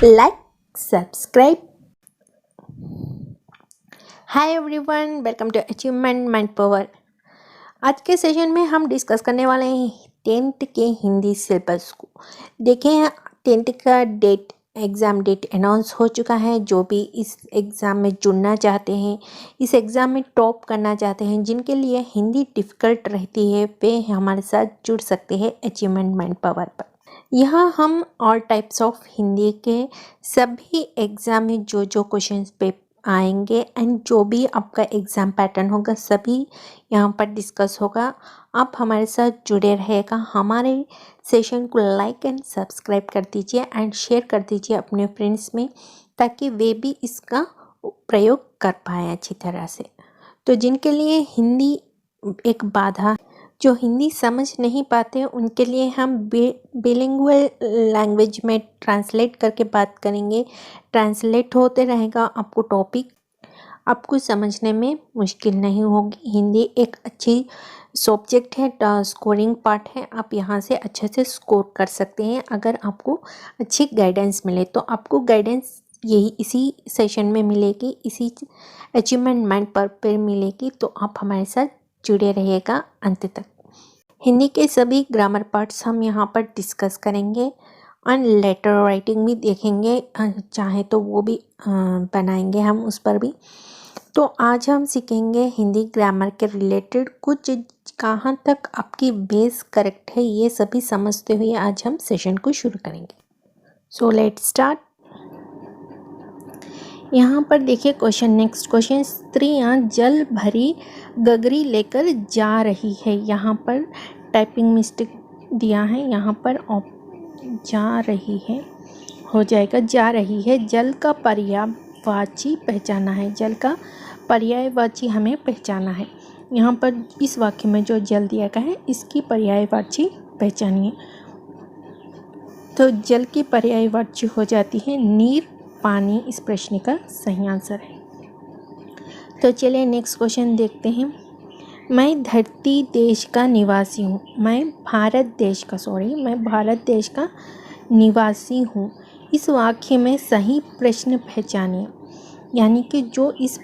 like, subscribe. Hi everyone, welcome to achievement mind power. आज के session में हम डिस्कस करने वाले हैं 10th के हिंदी सिलेबस को। देखें 10th का डेट, एग्ज़ाम डेट अनाउंस हो चुका है। जो भी इस एग्ज़ाम में जुड़ना चाहते हैं, इस एग्ज़ाम में टॉप करना चाहते हैं, जिनके लिए हिंदी डिफ़िकल्ट रहती है, वे हमारे साथ जुड़ सकते हैं अचीवमेंट माइंड पावर पर। यहाँ हम ऑल टाइप्स ऑफ हिंदी के सभी एग्ज़ाम में जो क्वेश्चंस पे आएंगे एंड जो भी आपका एग्ज़ाम पैटर्न होगा सभी यहाँ पर डिस्कस होगा। आप हमारे साथ जुड़े रहेगा। हमारे सेशन को लाइक एंड सब्सक्राइब कर दीजिए एंड शेयर कर दीजिए अपने फ्रेंड्स में, ताकि वे भी इसका प्रयोग कर पाएँ अच्छी तरह से। तो जिनके लिए हिंदी एक बाधा, जो हिंदी समझ नहीं पाते, उनके लिए हम बिलिंगुअल लैंग्वेज में ट्रांसलेट करके बात करेंगे। ट्रांसलेट होते रहेगा, आपको टॉपिक आपको समझने में मुश्किल नहीं होगी। हिंदी एक अच्छी सब्जेक्ट है, स्कोरिंग पार्ट है। आप यहाँ से अच्छे से स्कोर कर सकते हैं अगर आपको अच्छी गाइडेंस मिले। तो आपको गाइडेंस यही इसी सेशन में मिलेगी, इसी अचीवमेंट माइंड पर मिलेगी। तो आप हमारे साथ जुड़े रहिएगा अंत तक। हिंदी के सभी ग्रामर पार्ट्स हम यहाँ पर डिस्कस करेंगे और लेटर राइटिंग भी देखेंगे, चाहे तो वो भी बनाएंगे हम उस पर भी। तो आज हम सीखेंगे हिंदी ग्रामर के रिलेटेड कुछ, कहाँ तक आपकी बेस करेक्ट है, ये सभी समझते हुए आज हम सेशन को शुरू करेंगे। So let start. यहाँ पर देखिए क्वेश्चन, नेक्स्ट क्वेश्चन, स्त्रियाँ जल भरी गगरी लेकर जा रही है। यहाँ पर टाइपिंग मिस्टेक दिया है, यहाँ पर जा रही है हो जाएगा जा रही है। जल का पर्यायवाची पहचाना है, जल का पर्यायवाची हमें पहचाना है। यहाँ पर इस वाक्य में जो जल दिया गया है इसकी पर्यायवाची पहचानिए। तो जल की पर्यायवाची हो जाती है नीर, पानी। इस प्रश्न का सही आंसर है। तो चलिए नेक्स्ट क्वेश्चन देखते हैं। मैं धरती देश का निवासी हूँ। मैं भारत देश का निवासी हूँ। इस वाक्य में सही प्रश्न पहचानिए, यानी कि जो इस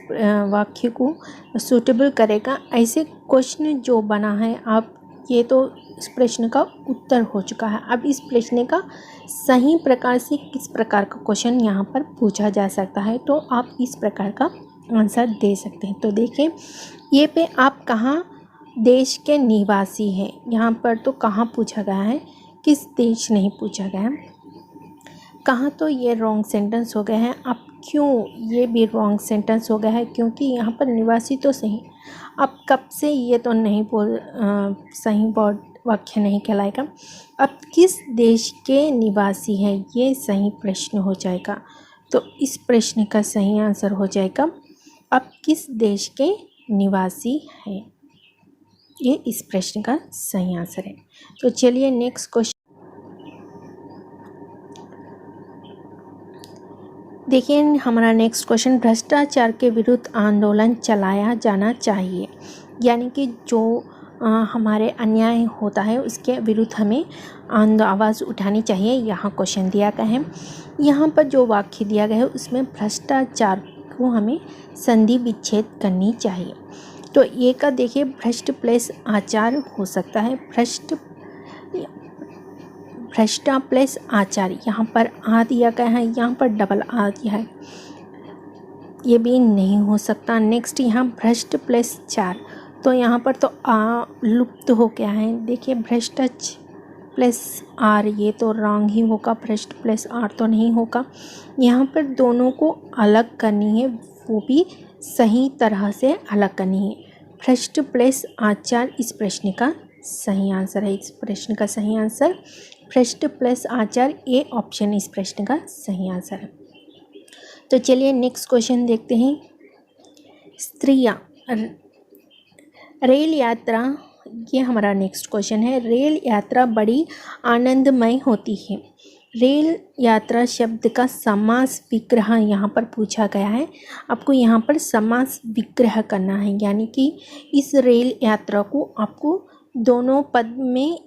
वाक्य को सूटेबल करेगा। ऐसे क्वेश्चन जो बना है, आप ये तो इस प्रश्न का उत्तर हो चुका है। अब इस प्रश्न का सही प्रकार से किस प्रकार का क्वेश्चन यहाँ पर पूछा जा सकता है, तो आप इस प्रकार का आंसर दे सकते हैं। तो देखिए, ये पे आप कहाँ देश के निवासी हैं, यहाँ पर तो कहाँ पूछा गया है, किस देश नहीं पूछा गया है। कहाँ तो ये रॉन्ग सेंटेंस हो गया है। आप क्यों, ये भी रॉन्ग सेंटेंस हो गया है, क्योंकि यहाँ पर निवासी तो सही। अब कब से, ये तो नहीं सही वाक्य नहीं कहलाएगा। अब किस देश के निवासी हैं, ये सही प्रश्न हो जाएगा। तो इस प्रश्न का सही आंसर हो जाएगा अब किस देश के निवासी हैं, ये इस प्रश्न का सही आंसर है। तो चलिए नेक्स्ट क्वेश्चन देखिए। हमारा नेक्स्ट क्वेश्चन, भ्रष्टाचार के विरुद्ध आंदोलन चलाया जाना चाहिए, यानी कि जो हमारे अन्याय होता है उसके विरुद्ध हमें आवाज़ उठानी चाहिए। यहाँ क्वेश्चन दिया गया है, यहाँ पर जो वाक्य दिया गया है उसमें भ्रष्टाचार को हमें संधि विच्छेद करनी चाहिए। तो ये का देखिए, भ्रष्ट प्लस आचार हो सकता है, भ्रष्टा प्लस आचार्य। यहाँ पर आ दिया गया है, यहाँ पर डबल आ दिया है, ये भी नहीं हो सकता। नेक्स्ट यहाँ भ्रष्ट प्लस चार, तो यहाँ पर तो आ लुप्त हो गया है। देखिए भ्रष्टाच प्लस आर, ये तो रॉन्ग ही होगा, भ्रष्ट प्लस आर तो नहीं होगा। यहाँ पर दोनों को अलग करनी है, वो भी सही तरह से अलग करनी है। भ्रष्ट प्लस आचार इस प्रश्न का सही आंसर है। इस प्रश्न का सही आंसर भ्रष्ट प्लस आचार, ए ऑप्शन इस प्रश्न का सही आंसर है। तो चलिए नेक्स्ट क्वेश्चन देखते हैं। स्त्रियाँ रेल यात्रा, ये हमारा नेक्स्ट क्वेश्चन है। रेल यात्रा बड़ी आनंदमय होती है। रेल यात्रा शब्द का समास विग्रह यहाँ पर पूछा गया है। आपको यहाँ पर समास विग्रह करना है, यानी कि इस रेल यात्रा को आपको दोनों पद में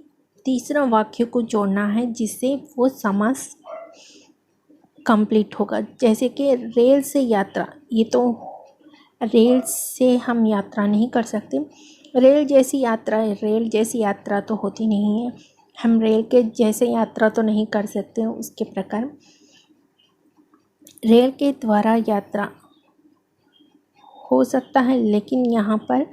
तीसरा वाक्य को जोड़ना है, जिससे वो समास कंप्लीट होगा। जैसे कि रेल से यात्रा, ये तो रेल से हम यात्रा नहीं कर सकते। रेल जैसी यात्रा तो होती नहीं है, हम रेल के जैसे यात्रा तो नहीं कर सकते। उसके प्रकार रेल के द्वारा यात्रा हो सकता है, लेकिन यहाँ पर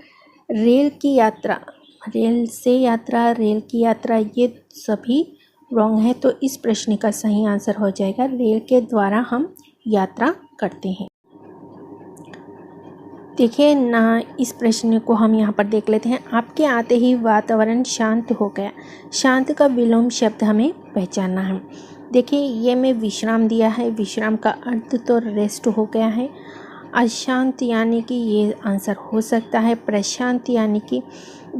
रेल की यात्रा, रेल से यात्रा, रेल की यात्रा, ये सभी रॉन्ग है। तो इस प्रश्न का सही आंसर हो जाएगा रेल के द्वारा हम यात्रा करते हैं। देखिए ना, इस प्रश्न को हम यहाँ पर देख लेते हैं। आपके आते ही वातावरण शांत हो गया। शांत का विलोम शब्द हमें पहचानना है। देखिए, ये में विश्राम दिया है, विश्राम का अर्थ तो रेस्ट हो गया है। अशांत यानी कि ये आंसर हो सकता है। प्रशांत यानी कि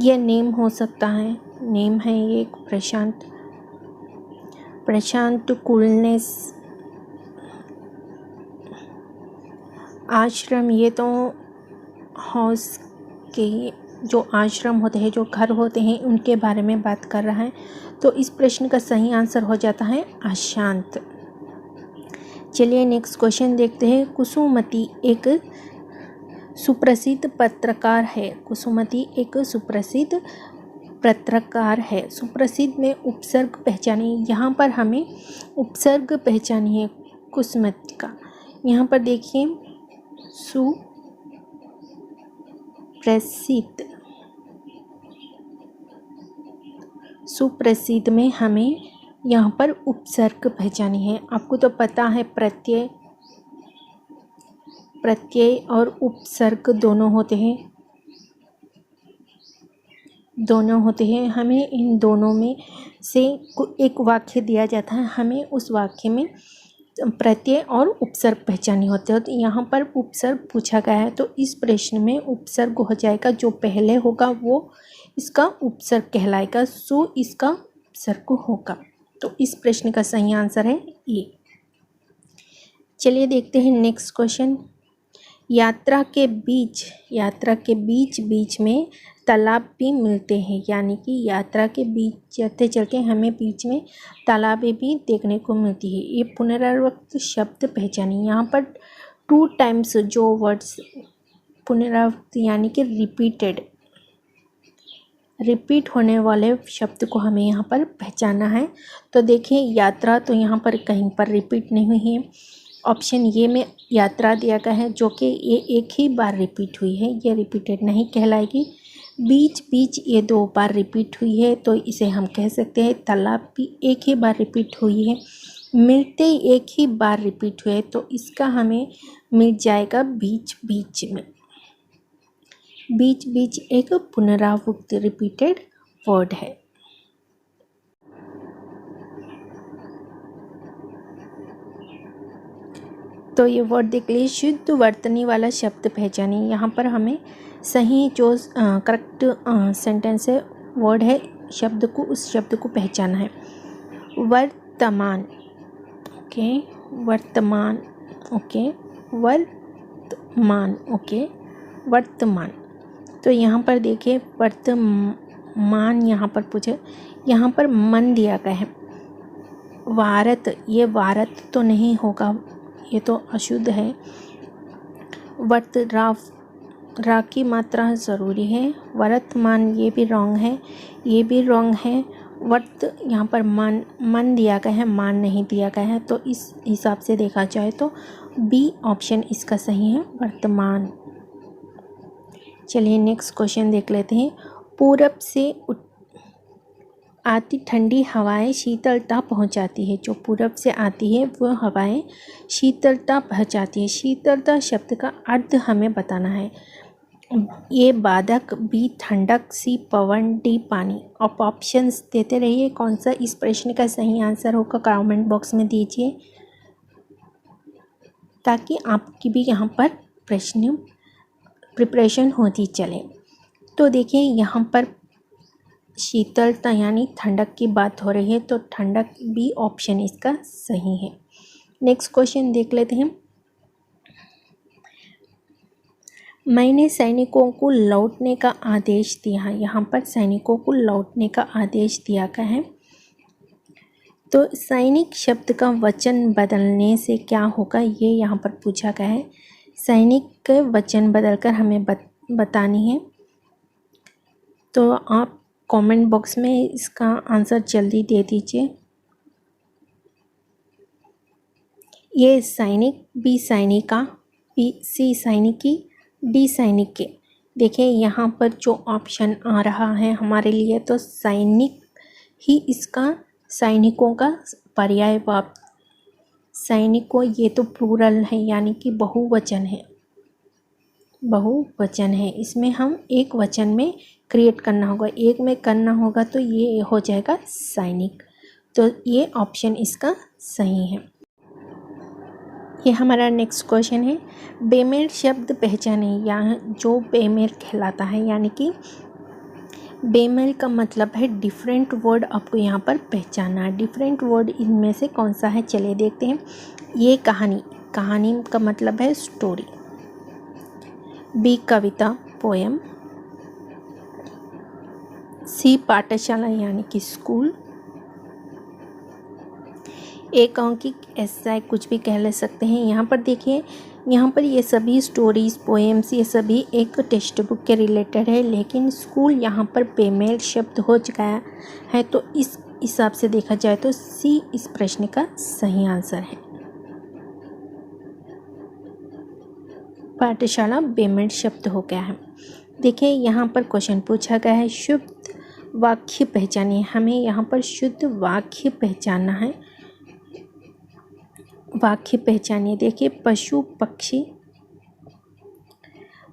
ये नेम हो सकता है, नेम है ये एक प्रशांत। प्रशांत कूलनेस। आश्रम, ये तो हाउस के जो आश्रम होते हैं, जो घर होते हैं, उनके बारे में बात कर रहा है। तो इस प्रश्न का सही आंसर हो जाता है अशांत। चलिए नेक्स्ट क्वेश्चन देखते हैं। कुसुमती एक सुप्रसिद्ध पत्रकार है। कुसुमती एक सुप्रसिद्ध पत्रकार है। सुप्रसिद्ध में उपसर्ग पहचानिए। यहाँ पर हमें उपसर्ग पहचानिए कुसुमती का। यहाँ पर देखिए, सुप्रसिद्ध में हमें यहाँ पर उपसर्ग पहचानी है। आपको तो पता है प्रत्यय और उपसर्ग दोनों होते हैं। हमें इन दोनों में से एक वाक्य दिया जाता है, हमें उस वाक्य में प्रत्यय और उपसर्ग पहचानी होते हैं। तो यहाँ पर उपसर्ग पूछा गया है, तो इस प्रश्न में उपसर्ग हो जाएगा। जो पहले होगा वो इसका उपसर्ग कहलाएगा, सो इसका उपसर्ग होगा। तो इस प्रश्न का सही आंसर है ए। चलिए देखते हैं नेक्स्ट क्वेश्चन। यात्रा के बीच बीच में तालाब भी मिलते हैं। यानी कि यात्रा के बीच चलते चलते हमें बीच में तालाबें भी देखने को मिलती है। ये पुनरावृत्त शब्द पहचानिए। यहाँ पर 2 टाइम्स जो वर्ड्स पुनरावृत्त यानी कि रिपीट होने वाले शब्द को हमें यहाँ पर पहचानना है। तो देखिए, यात्रा तो यहाँ पर कहीं पर रिपीट नहीं हुई है। ऑप्शन ए में यात्रा दिया गया है, जो कि ये एक ही बार रिपीट हुई है, ये रिपीटेड नहीं कहलाएगी। बीच ये 2 बार रिपीट हुई है, तो इसे हम कह सकते हैं। तालाब भी एक ही बार रिपीट हुई है। मिलते एक ही बार रिपीट हुए, तो इसका हमें मिल जाएगा बीच में। बीच एक पुनरावृत्त रिपीटेड वर्ड है। तो ये वर्ड देख लीजिए। शुद्ध वर्तनी वाला शब्द पहचानिए। यहाँ पर हमें सही जो करेक्ट सेंटेंस है, वर्ड है, उस शब्द को पहचाना है। वर्तमान, ओके, वर्तमान, ओके, वर्तमान। तो यहाँ पर देखिए, वर्तमान यहाँ पर पूछे, यहाँ पर मन दिया गया है। वारत, ये वारत तो नहीं होगा, ये तो अशुद्ध है। वर्त, रा की मात्रा ज़रूरी है। वर्तमान, ये भी रॉन्ग है। वर्त, यहाँ पर मन दिया गया है, मान नहीं दिया गया है। तो इस हिसाब से देखा जाए तो बी ऑप्शन इसका सही है, वर्तमान। चलिए नेक्स्ट क्वेश्चन देख लेते हैं। पूरब से आती ठंडी हवाएं शीतलता पहुंचाती है। जो पूरब से आती है वह हवाएं शीतलता पहुंचाती है। शीतलता शब्द का अर्थ हमें बताना है। ए बाधक, बी ठंडक, सी पवन, डी पानी। आप ऑप्शंस देते रहिए। कौन सा इस प्रश्न का सही आंसर होगा कमेंट बॉक्स में दीजिए, ताकि आपकी भी यहाँ पर प्रश्न प्रिपरेशन होती चले। तो देखिए, यहाँ पर शीतलता यानी ठंडक की बात हो रही है, तो ठंडक बी ऑप्शन इसका सही है। नेक्स्ट क्वेश्चन देख लेते हैं। मैंने सैनिकों को लौटने का आदेश दिया। यहाँ पर सैनिकों को लौटने का आदेश दिया गया है। तो सैनिक शब्द का वचन बदलने से क्या होगा, ये यहाँ पर पूछा गया है। सैनिक के वचन बदलकर हमें बतानी है। तो आप कमेंट बॉक्स में इसका आंसर जल्दी दे दीजिए। ये सैनिक, बी सैनिका, बी सी सैनिकी, डी सैनिक के। देखिए यहाँ पर जो ऑप्शन आ रहा है हमारे लिए, तो सैनिक ही इसका सैनिकों का पर्यायवाची। सैनिकों ये तो प्लूरल है, यानी कि बहुवचन है, बहुवचन है। इसमें हम एक वचन में क्रिएट करना होगा, एक में करना होगा, तो ये हो जाएगा सैनिक। तो ये ऑप्शन इसका सही है। ये हमारा नेक्स्ट क्वेश्चन है। बेमेल शब्द पहचाने, यहाँ जो बेमेल कहलाता है, यानी कि बेमेल का मतलब है डिफरेंट वर्ड। आपको यहाँ पर पहचानना है डिफरेंट वर्ड, इनमें से कौन सा है, चलिए देखते हैं। ये कहानी, कहानी का मतलब है स्टोरी। बी कविता, पोएम। सी पाठशाला यानी कि स्कूल। एक अंकिक एस्साई, कुछ भी कह ले सकते हैं। यहाँ पर देखिए, यहाँ पर ये सभी स्टोरीज, पोएम्स, ये सभी एक टेक्स्ट बुक के रिलेटेड है, लेकिन स्कूल यहाँ पर बेमेल शब्द हो गया है। तो इस हिसाब से देखा जाए तो सी इस प्रश्न का सही आंसर है। पाठशाला बेमेल शब्द हो गया है। देखिए यहाँ पर क्वेश्चन पूछा गया है, शुद्ध वाक्य पहचानिए। हमें यहाँ पर शुद्ध वाक्य पहचानना है। वाक्य पहचानिए। देखिए, पशु पक्षी,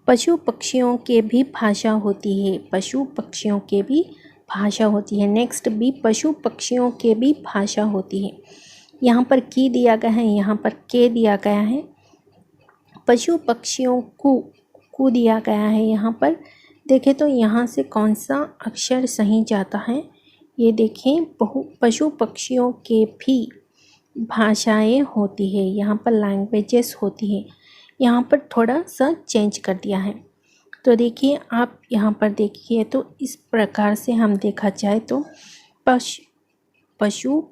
पशु पक्षियों के भी भाषा होती है, पशु पक्षियों के भी भाषा होती है। नेक्स्ट बी, पशु पक्षियों के भी भाषा होती है। यहाँ पर की दिया गया है, यहाँ पर के दिया गया है। पशु पक्षियों को दिया गया है। यहाँ पर देखें तो यहाँ से कौन सा अक्षर सही जाता है, ये देखें। पशु पक्षियों के भी भाषाएं होती है, यहाँ पर लैंग्वेजेस होती है। यहाँ पर थोड़ा सा चेंज कर दिया है। तो देखिए, आप यहाँ पर देखिए तो इस प्रकार से हम देखा जाए तो पशु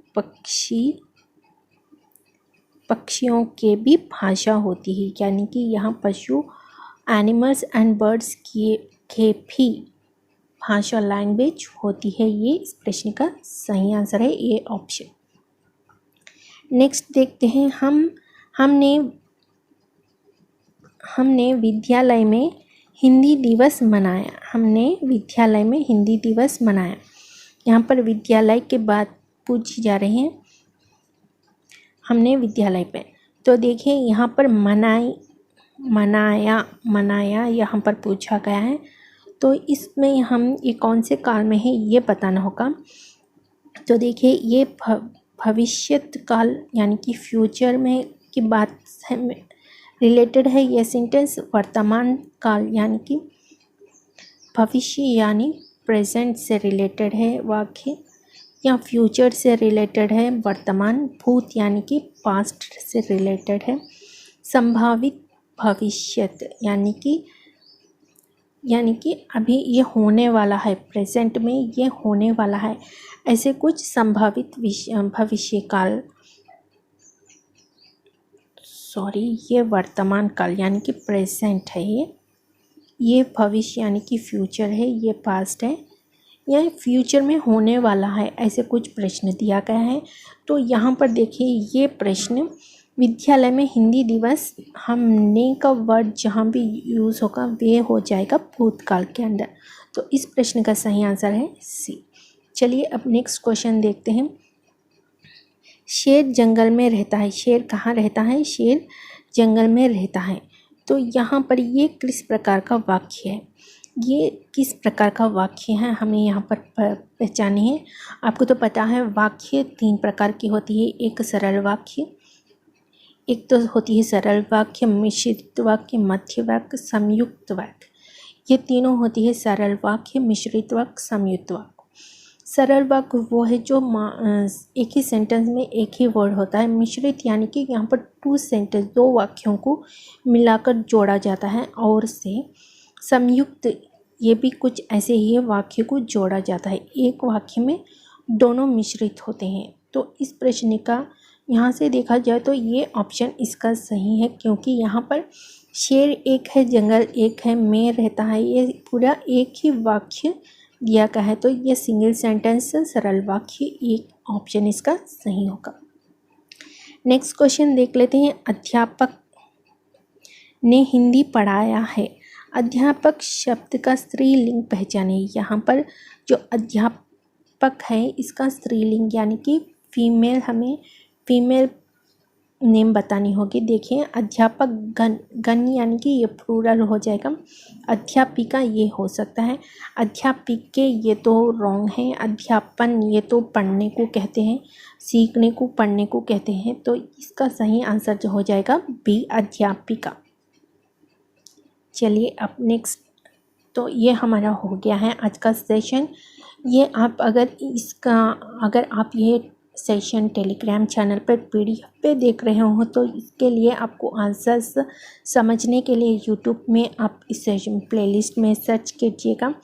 पक्षियों के भी भाषा होती है, यानी कि यहाँ पशु, एनिमल्स एंड बर्ड्स के भी भाषा, लैंग्वेज होती है। ये इस प्रश्न का सही आंसर है, ये ऑप्शन। नेक्स्ट देखते हैं, हमने विद्यालय में हिंदी दिवस मनाया। हमने विद्यालय में हिंदी दिवस मनाया। यहाँ पर विद्यालय के बाद पूछी जा रही है, हमने विद्यालय पे। तो देखिए यहाँ पर मनाया यहाँ पर पूछा गया है। तो इसमें हम ये कौन से काल में है ये बताना होगा। तो देखिए, ये भविष्यत काल यानी कि फ्यूचर में की बात रिलेटेड है ये सेंटेंस। वर्तमान काल यानी कि भविष्य यानी प्रेजेंट से रिलेटेड है वाक्य, या फ्यूचर से रिलेटेड है वर्तमान। भूत यानी कि पास्ट से रिलेटेड है। संभावित भविष्यत यानी कि अभी ये होने वाला है, प्रेजेंट में ये होने वाला है, ऐसे कुछ संभावित भविष्य काल। ये वर्तमान काल यानी कि प्रेजेंट है। ये भविष्य यानी कि फ्यूचर है, ये पास्ट है, या फ्यूचर में होने वाला है, ऐसे कुछ प्रश्न दिया गया है। तो यहाँ पर देखिए, ये प्रश्न विद्यालय में हिंदी दिवस, हमने का वर्ड जहाँ भी यूज़ होगा वे हो जाएगा भूतकाल के अंदर। तो इस प्रश्न का सही आंसर है सी। चलिए अब नेक्स्ट क्वेश्चन देखते हैं। शेर जंगल में रहता है। शेर कहाँ रहता है? शेर जंगल में रहता है। तो यहाँ पर ये किस प्रकार का वाक्य है? ये किस प्रकार का वाक्य है हमें यहाँ पर पहचानी है। आपको तो पता है वाक्य 3 प्रकार की होती है। एक सरल वाक्य, एक तो होती है सरल वाक्य, मिश्रित वाक्य, मध्य वाक्य, संयुक्त वाक्य। ये तीनों होती है सरल वाक्य, मिश्रित वाक्य, संयुक्त वाक्य। सरल वाक्य वो है जो एक ही सेंटेंस में एक ही वर्ड होता है। मिश्रित यानी कि यहाँ पर 2 सेंटेंस, 2 वाक्यों को मिलाकर जोड़ा जाता है और से। संयुक्त ये भी कुछ ऐसे ही वाक्य को जोड़ा जाता है, एक वाक्य में दोनों मिश्रित होते हैं। तो इस प्रश्न का यहाँ से देखा जाए तो ये ऑप्शन इसका सही है, क्योंकि यहाँ पर शेर एक है, जंगल एक है, मैं रहता है, ये पूरा एक ही वाक्य दिया का है। तो ये सिंगल सेंटेंस सरल वाक्य, एक ऑप्शन इसका सही होगा। नेक्स्ट क्वेश्चन देख लेते हैं। अध्यापक ने हिंदी पढ़ाया है। अध्यापक शब्द का स्त्रीलिंग पहचाने। यहाँ पर जो अध्यापक है इसका स्त्रीलिंग यानी कि फीमेल, हमें फीमेल नेम बतानी होगी। देखिए अध्यापक गण यानी कि ये प्लूरल हो जाएगा। अध्यापिका ये हो सकता है। अध्यापिके ये तो रॉन्ग है। अध्यापन ये तो पढ़ने को कहते हैं, सीखने को पढ़ने को कहते हैं। तो इसका सही आंसर जो हो जाएगा बी, अध्यापिका। चलिए अब नेक्स्ट, तो ये हमारा हो गया है आज का सेशन। ये आप अगर आप ये सेशन टेलीग्राम चैनल पर PDF पे देख रहे हो तो इसके लिए आपको आंसर्स समझने के लिए यूट्यूब में आप इस सेशन प्लेलिस्ट में सर्च कीजिएगा,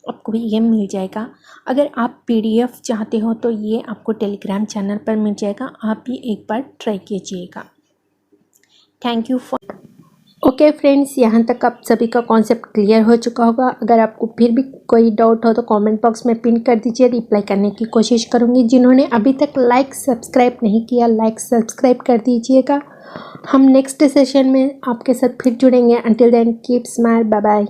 आपको ये मिल जाएगा। अगर आप PDF चाहते हो तो ये आपको टेलीग्राम चैनल पर मिल जाएगा, आप भी एक बार ट्राई कीजिएगा। Thank you for okay friends, यहाँ तक आप सभी का कॉन्सेप्ट क्लियर हो चुका होगा। अगर आपको फिर भी कोई डाउट हो तो कमेंट बॉक्स में पिन कर दीजिए, रिप्लाई करने की कोशिश करूँगी। जिन्होंने अभी तक लाइक सब्सक्राइब नहीं किया, लाइक सब्सक्राइब कर दीजिएगा। हम नेक्स्ट सेशन में आपके साथ फिर जुड़ेंगे। Until then keep smile, bye bye.